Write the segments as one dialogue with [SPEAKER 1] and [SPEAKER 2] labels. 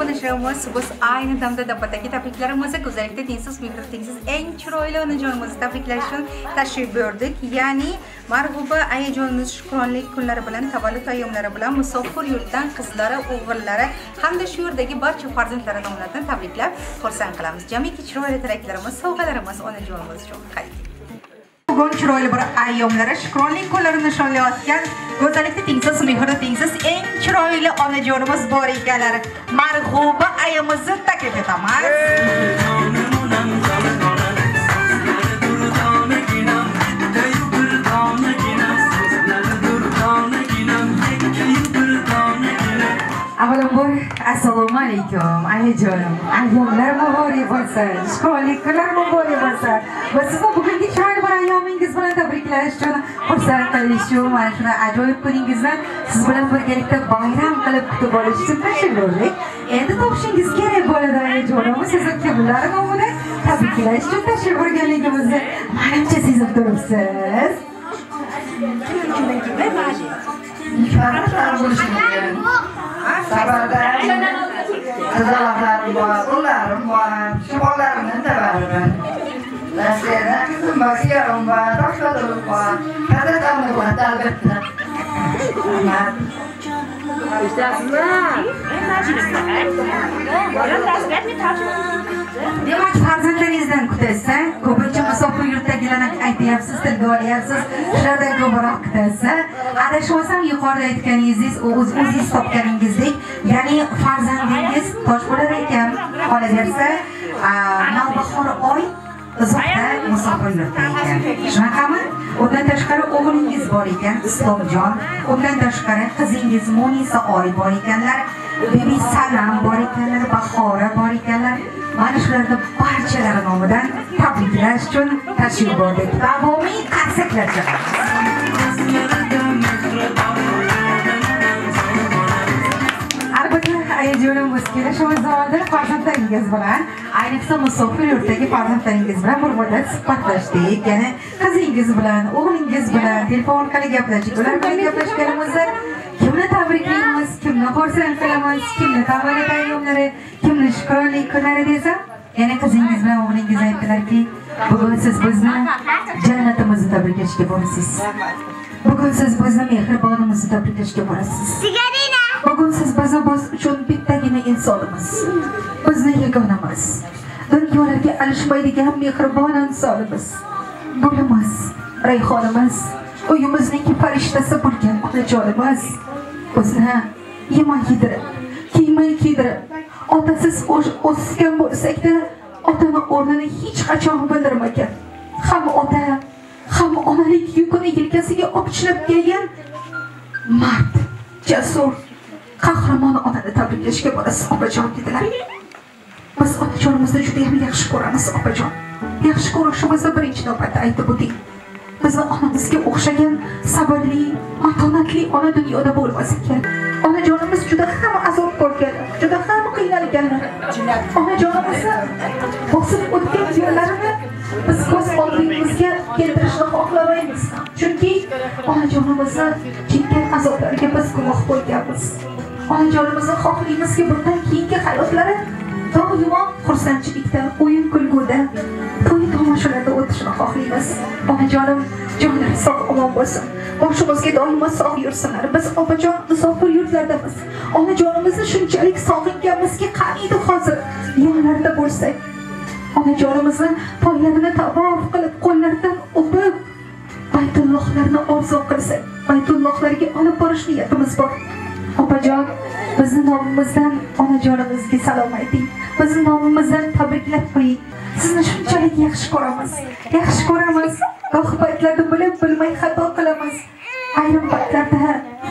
[SPEAKER 1] onajonimiz biz ayni damda navbatdagi tabriklarimizni go'zallikda tengsiz, mehr tengsiz eng chiroyli onajonimizni tabriklash uchun tashrif buyurdik. Ya'ni marg'uba ayajonimiz shukronlik kunlari bilan, tavallud ayyomlari bilan musofir yurtdan qizlari, o'g'illari hamda shu yerdagi barcha farzandlari nomidan tabriklab xursand qilamiz. Jamiki chiroyli tilaklarimiz, sovg'alarimiz onajonimiz uchun qaytdi. Bugun chiroyli bir ayyomlari, shukronlik kunlarini nishonlayotgan go'zallikda tengsiz, mehrda tengsiz eng chiroyli onajonimiz bor ekanlar. Marg'uba ayamizni taklif etamiz.
[SPEAKER 2] Avvalambor assalomu alaykum ayajonim. Ayyomlar muborak bo'lsin. Shukronlik kunlar muborak bo'lsin. Va sizni bugungi chiroyli bir ayyomingiz bilan tabriklash uchun xursand qilish uchun mana shunday ajoyib kuningizni siz bilan birgalikda bayram qilib kutib olish uchun tashakkurlik. Endi topishingiz kerak bo'ladi ayajonim. Sizni kimlar nomidan tabriklash uchun tashrif buyurganligimizni menimcha sezib turibsiz.
[SPEAKER 3] Sabardan qizaloqlarim bor, ullarim bor, shimollarimni tabarman. Nasiyada qizim bor, yarim bor, toshlarim bor, qadrdonlik bor, albatta.
[SPEAKER 2] Demak, farzandlaringizdan kutasiz, ko'pincha musofir yurtdagilarni aytyapsiz, tilga olyapsiz, shulardan ko'proq kutasiz. Adashmasam yuqorida aytganingiz, o'zingiz topganingizdek, ya'ni farzandingiz tosh bo'lar ekan, qolaversa, navbahor oy uzoqda musofir yurtda ekan. Shunaqami? Undan tashqari o'g'lingiz bor ekan, Islomjon. Undan tashqari qizingiz Munisa oy bor ekanlar. Bibi Salam bor ekanlar, Bahora bor ekanlar. Mana shularni barchalari nomidan tabriklash uchun tashrif buyurdik. Davomiy qarsaklar chaqiramiz. Albatta, ayajonimiz kelishimiz zamonida farzandlaringiz bilan, ayniqsa musofir yurtdagi farzandlaringiz bilan bir muddat suhbatlashdik. Ya'ni qizingiz bilan, o'g'lingiz bilan telefon orqali gaplashdik. Ular bilan gaplashganimizda kimni tabriklaymiz, kimni xursand qilamiz, kimni tavallud ayyomlari, kimni shukronlik kunlari desam, yana qizingiz bilan o'g'lingiz aytdilarki, bugun siz bizni jannatimizni tabriklashga borasiz. Bugun siz bizni mehribonimizni tabriklashga borasiz. Bugun siz biz uchun bittagina insonimiz. Bizni yagonamiz. Dunyolarga alishmaydigan mehribon insonimiz. Gulimiz, rayhonimiz, uyimizning farishtasi bo'lgan onajonimiz. Bizni yemay yedirib, kiymay kiydirib, otasiz o'sgan bo'lsak-da, otani o'rnini hech qachon bildirmagan. Ham ota, ham onalik yukini yelkasiga opichlab kelgan mard, jasur, qahramon onani tabriklashga borasiz opajon dedilar. Biz onajonimizni juda ham yaxshi ko'ramiz opajon. Yaxshi ko'rishimizni birinchi navbatda aytib o'ting. Bizni onamizga o'xshagan sabrli, matonatli ona dunyoda bo'lmas ekan. Onajonimiz juda ham azob ko'rgan, juda ham qiynalgan. Onajonimizni bosib o'tgan yo'llarini biz ko'z oldimizga keltirishni xohlamaymiz. Chunki onajonimizni chekkan azoblariga biz guvoh bo'lganmiz. Onajonimizni xohlaymizki, bundan keyingi hayotlari doimo xursandchilikda, o'yin kulguda, to'y tomoshalarda o'tishini xohlaymiz. Onajonim, jonlari sog' omon bo'lsin. Boshimizga doimo sog' yursinlar. Biz opajon musofir yurtlardamiz. Onajonimizni shunchalik sog'inganmizki, qaniydi hozir yonlarida bo'lsak. Onajonimizni poylarini tavof qilib, qo'llaridan o'pib, baytullohlarni orzu qilsak, baytullohlarga olib borish niyatimiz bor. Opajon, bizni nomimizdan onajonimizga salom ayting. Bizni nomimizdan tabriklab qo'ying. Sizni shunchalik yaxshi ko'ramiz. Yaxshi ko'ramiz. Goh paytlarda bilib bilmay xato qilamiz. Ayrim paytlarda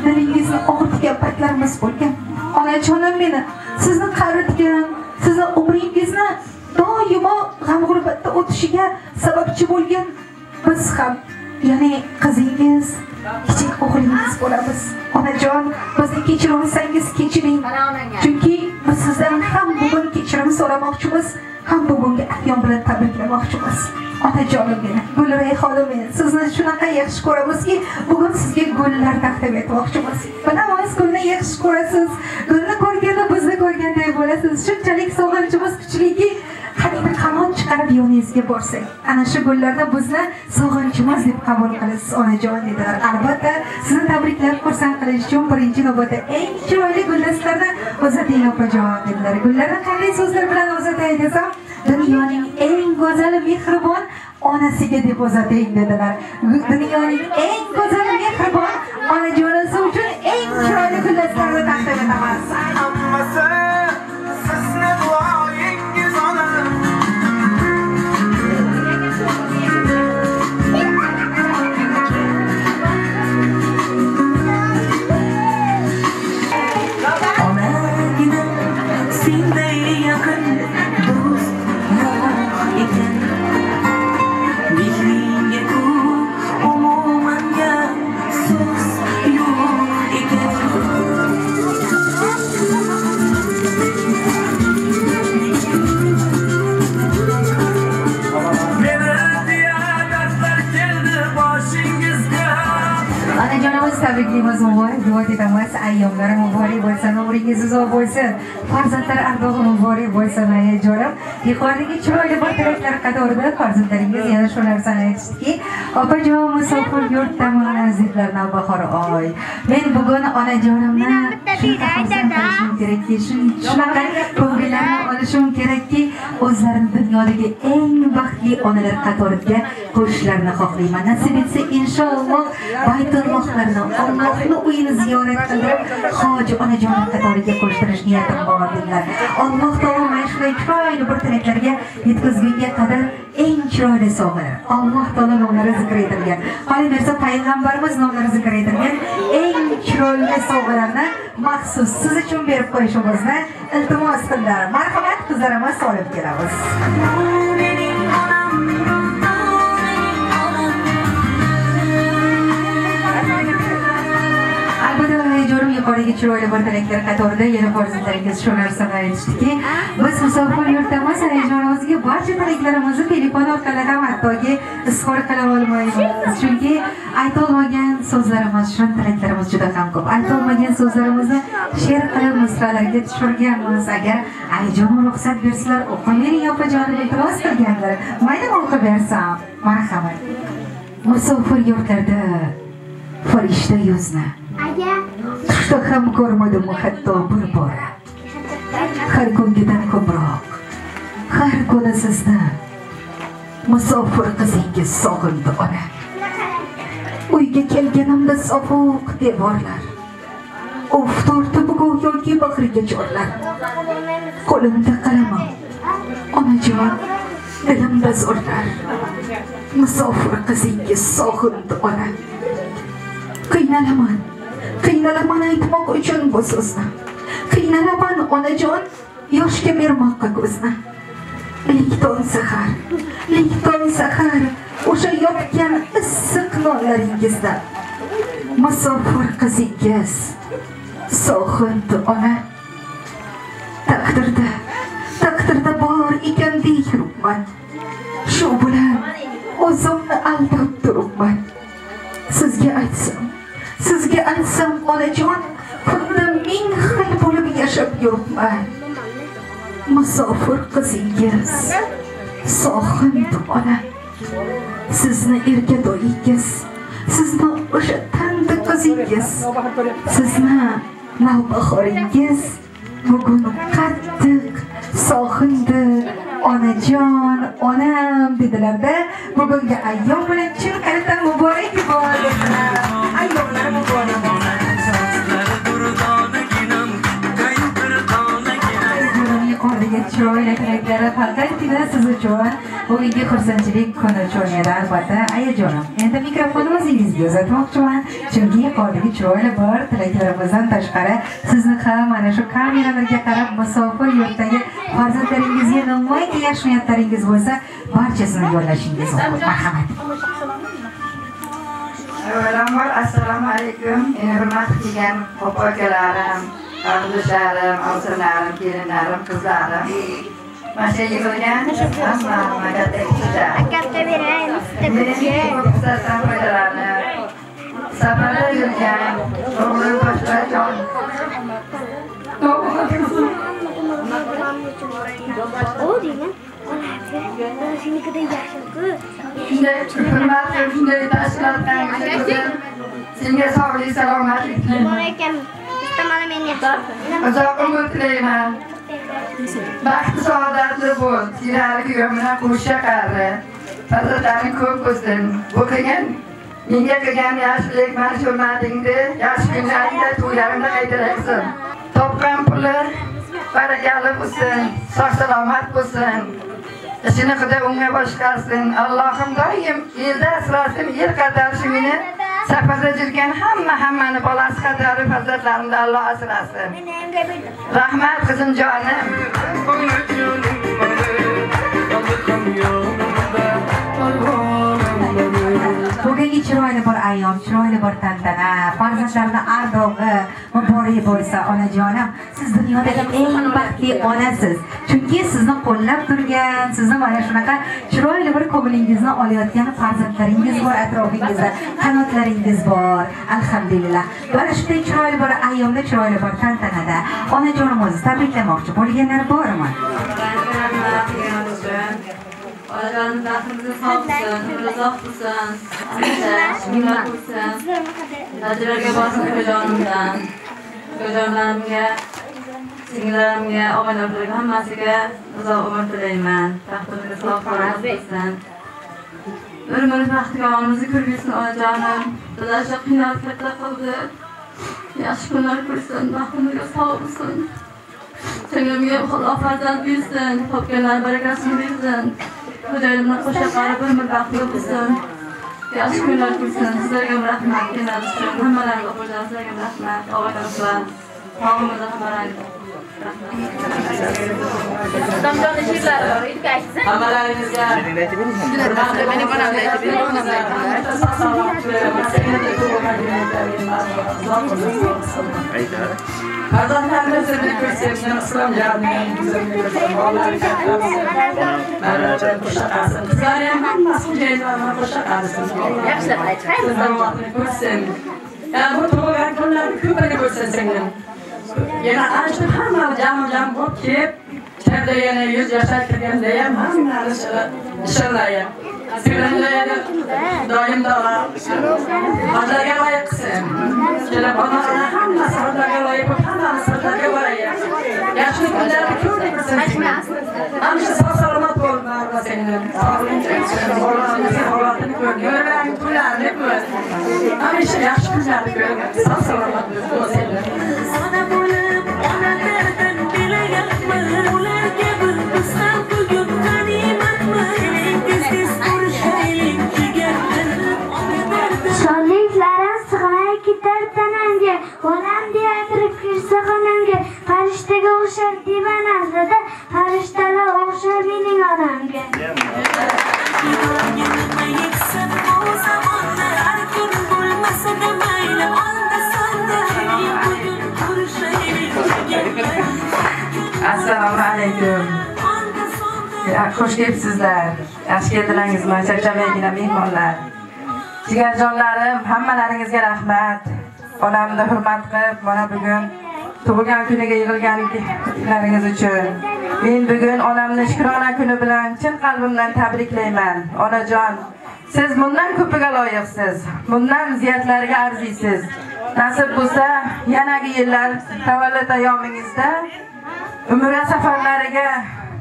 [SPEAKER 2] dilingizni og'ritgan paytlarimiz bo'lgan. Onajonim meni, sizni qaritgan, sizni umringizni doimo g'am-g'urbatda o'tishiga sababchi bo'lgan biz ham, ya'ni qizingiz, kichik o'g'lingiz bo'lamiz. Onajon, bizni kechirsangiz kechiring. Chunki biz sizdan ham bugun kechirim so'ramoqchimiz, ham bugungi ayyom bilan tabriklamoqchimiz. Onajonim meni, Gul Rayhonim meni, sizni shunaqa yaxshi ko'ramizki, bugun sizga gullar taqdim etmoqchimiz. Bilamiz, gulni yaxshi ko'rasiz. Gulni ko'rganda bizni ko'rganday bo'lasiz. yurtimiz shunchalik sog'inchimiz kuchliki, qanday qanot chiqarib yoningizga borsak, ana shu gullarda bizni sog'inchimiz deb qabul qilasiz onajon dedilar. Albatta, sizni tabriklab xursand qilish uchun birinchi navbatda eng chiroyli guldastlarni uzating opajon dedilar. Gullarni qanday so'zlar bilan uzatay desam, dunyoning eng go'zal mehribon onasiga deb uzating dedilar. Dunyoning eng go'zal mehribon onajonasi uchun eng chiroyli guldastlarni taqdim etamiz.
[SPEAKER 4] Hammasi sizni duoyingiz ona. Onagina senday yaqin do'st ekan. Mehringga ku umumanga so'z yo'q ekan.
[SPEAKER 2] Onajonimiz tabriklaymiz, muborak duo etamiz. Ayyomlar muborak bo'lsin, umringiz uzoq bo'lsin. Farzandlar ardog'i muborak bo'lsin onajonim. Yuqoridagi chiroyli bir tilaklar qatorida farzandlaringiz yana shu narsani aytishdiki, opajon musofir yurtdamiz dedilar navbahor oy. Men bugun onajonimni shunaqa xursand qilishim kerakki, shunaqa ko'ngillarni olishim kerakki, o'zlarini dunyodagi eng baxtli onalar qatoriga qo'shishlarini xohlayman. Nasib etsa inshaalloh Baytullohlarni, Allohni uyini ziyorat qilib, hoji onajonim qatoriga qo'shtirish niyatim bor dedilar. Alloh taolo mana shunday chiroyli bir tilaklarga yetkazgunga qadar eng chiroyli sovg'alar. Alloh taolo nomlari zikr etilgan. Qolaversa payg'ambarimiz nomlari zikr etilgan eng chiroyli sovg'alarni maxsus siz uchun berib qo'yishimizni iltimos qildilar. Marhamat, qizlarimiz olib kelamiz. Jonim yuqoriga chiroyli bir tilaklar qatorida yana farzandlaringiz shu narsani aytishdiki, biz musofir yurtdamiz, onajonimizga barcha tilaklarimizni telefon orqali ham hattoki izhor qila olmaymiz. Chunki aytolmagan so'zlarimiz, shirin tilaklarimiz juda ham ko'p. Aytolmagan so'zlarimizni she'r qilib misralarga tushirganmiz. Agar onajonim ruxsat bersalar, o'qimering opajonim iltimos qilganlar. Mayli o'qib bersam, marhamat. Musofir yurtlarda farishta yuzni tushda ham ko'rmadim hatto bir bora. Har kungidan ko'proq, har kuni sizni musofir qizingiz sog'indi ona. Uyga kelganimda sovuq devorlar, uf tortib go'yoki bag'riga chorlar. Qo'limda qalamim, onajon, dilimda zo'rlar. Musofir qizingiz sog'indi ona. Qiynalaman aytmoq uchun bu so'zni. Qiynalaman onajon, yoshga bermoqqa ko'zni. Likton sahar, o'sha yopgan issiq nonlaringizdan musofir qizingiz sog'indi ona. Taqdirda bor ekan deyurman. Shu bilan o'zimni aldab turibman. Sizga aytsam onajon, kunda ming xil bo'lib yashab yuribman. Musofir qizingiz sog'indi ona. Sizni ergadoyingiz, sizni o'sha tanda qizingiz, sizni navbahoringiz bugun qattiq sog'indi onajon, onam dedilarda, bugungi ayyom bilan chin qalbdan muborak bo'lsin. Ayyomlar muborak bo'lsin. Yuqoriga chiroyli tilaklari faqatgina siz uchun bugungi xursandchilik kuni uchun edi. Albatta, ayajonim, endi mikrofonimiz o'zingizga uzatmoqchiman, chunki yuqoriga chiroyli bir tilaklarimizdan tashqari sizni ham mana shu kameralarga qarab musofir yurtdagi farzandlaringizga nimaiki yaxshi niyatlaringiz bo'lsa, barchasini yo'llashingiz mumkin. Marhamat.
[SPEAKER 3] Avvalambor assalomu alaykum. Hurmat qilgan opakalarim, qarindoshlarim, ovsinlarim, kelinlarim, qizlarim. Mana shu yig'ilgan hamma katta beraymiz. Fursatdan foydalanib, safarda yurgan o'g'lim boshqa jon.
[SPEAKER 5] O deyman. Senikida yaxshi-ku.
[SPEAKER 3] Shunday hurmatli shunday tashkilotlarga senga sog'lik salomatlik
[SPEAKER 5] Bor ekan. Mana men yaxshi.
[SPEAKER 3] uzoq umr tilayman. Baxt saodatli bo'l. Sirali ömrüne qo'shsha qarri. Farzandlaring ko'p bo'lsin. O'qigan menga qilgan yaxshilik mana shu hurmatingni yaxshi kunlaringda to'ylaringda qaytaraysan. Topgan puli barakali bo'lsin, sog' salomat bo'lsin. İşini Xudo unga boshqarsin. Allohim doim elda asrasin, yer qadar meni safarda yurgan hammani bolasi qadar farzandlarimni Alloh asrasin. Rahmat qizim jonim.
[SPEAKER 2] Bugungi chiroyli bir ayyom, chiroyli bir tantana, farzandlarning ardog'i muborak bo'lsa, onajonim, siz dunyodagi eng baxtli onasiz. Chunki sizni qo'llab turgan, sizni mana shunaqa chiroyli bir ko'nglingizni olayotgan farzandlaringiz bor atrofingizda, qanotlaringiz bor. Alhamdulillah. Mana shunday chiroyli bir ayyomda, chiroyli bir tantanada onajonimizni tabriklamoqchi bo'lganlar bormi?
[SPEAKER 6] Onajonim baxtimizni sog' qilsin, uzoq bo'lsin, shukr bo'lsin. Tajribaga borsin ukajonimdan. Ukajonlarimga, singillarimga, og'aylarimga hammasiga uzoq umr tilayman. Baxtimizga sog' salomat bo'lsin. O'rimiz baxtiga onamizni ko'rgizsin onajonim. Dadasi qiynalib katta qildi. Yaxshi kunlar ko'rsin, baxtimizga sog' bo'lsin. Singlimga Xudo farzand bersin, topganlar barakasini bersin. Xo'jayinimdan qo'sha qarab umr baxtli bo'lsin. Yaxshi kunlar ko'rsin. Sizlarga rahmat, kelasiz uchun hammalarga qo'shilasiz, rahmat. Og'aylar Sağolun hammalarga.
[SPEAKER 7] Damjonni she'rlari bor, edi aytsin.
[SPEAKER 6] Hammalaringizga
[SPEAKER 7] Meni onamni aytib
[SPEAKER 6] bering. Farzandlarni sevib ko'rsam, islom jamiyating go'zalligini bolalarga qilsin. Qo'sha qilsin. Qizlar ham hammasi joylarni qo'sha qilsin.
[SPEAKER 7] Yaxshilab aytib,
[SPEAKER 6] Qizlarni ko'rsin. Ya bu tug'ilgan kunlarni ko'pini ko'rsin singlim. Yana ancha hamma jam bo'lib kelib, chayda yana 100 yoshga kirganda ham hammani ishlaydi. Singlimlarni doim do'la. Hozirga loyiq qilsin. Kelib onalar hammasi hozirga loyiq, hammasi hozirga loyiq. Yaxshi kunlarni ko'rib tursin. Hamisha sog' salomat bo'l, barcha singlim. Sog'lik, holatini ko'rgan, kunlarni ko'r. Hamisha yaxshi kunlarni ko'r. Sog' salomat bo'l singlim.
[SPEAKER 4] Ona bo'lib, onalardan belayapman, ularga bir qilsam bugun g'animatmi? Tez-tez ko'rishaylik degandim.
[SPEAKER 5] Sho'rliklarim sig'may ketar tanamga, onam deya kirib kirsa xonamga, farishtaga o'xshar deyman aslida, farishtalar o'xshar mening onamga.
[SPEAKER 4] Nima yeksan bu zamonda, har kun bo'lmasa-da mayli, onda-sonda bugun ko'rishaylik degandim.
[SPEAKER 8] Assalomu alaykum. Xush kelibsizlar. Yaxshi keldilaringizmi? Charchamaygina mehmonlar. Jigarjonlarim, hammalaringizga rahmat. Onamni hurmat qilib, mana bugun tug'ilgan kuniga yig'ilganingiz uchun. Men bugun onamni shukrona kuni bilan chin qalbimdan tabriklayman. Onajon, siz bundan ko'piga loyiqsiz. Bundan ziyodatlariga arziysiz. Nasib bo'lsa, yanagi yillar tavallud ayyomingizda umra safarlariga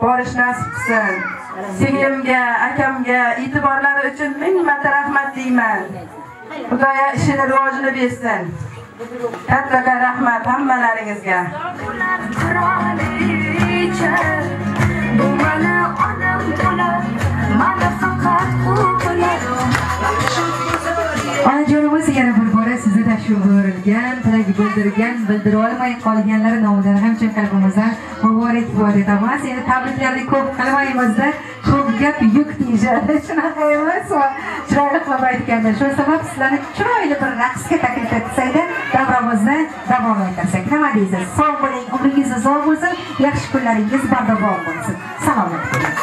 [SPEAKER 8] borish nasib qilsin. Singlimga, akamga e'tiborlari uchun ming marta rahmat deyman. Xudoya ishini rivojini bersin. Katta rahmat hammalaringizga.
[SPEAKER 4] Bu mana onam bo'lar, mana faqat u bo'lar.
[SPEAKER 2] Onajonimiz yana bir bora sizni tashrif buyurilgan, tilak bildirgan, bildira olmay qolganlar nomidan ham chin qalbimizdan muborakbod etamiz. Endi tabriklarni ko'p qilmaymiz-da, ko'p gap yuk tejadi. Shunaqa emas va chiroyli qilib aytganda, shu sabab sizlarni chiroyli bir raqsga taklif etsakda, davramizni davom ettirsak. Nima deysiz? Sog' bo'ling, umringiz uzoq bo'lsin, yaxshi kunlaringiz bardavom bo'lsin. Salomat bo'ling.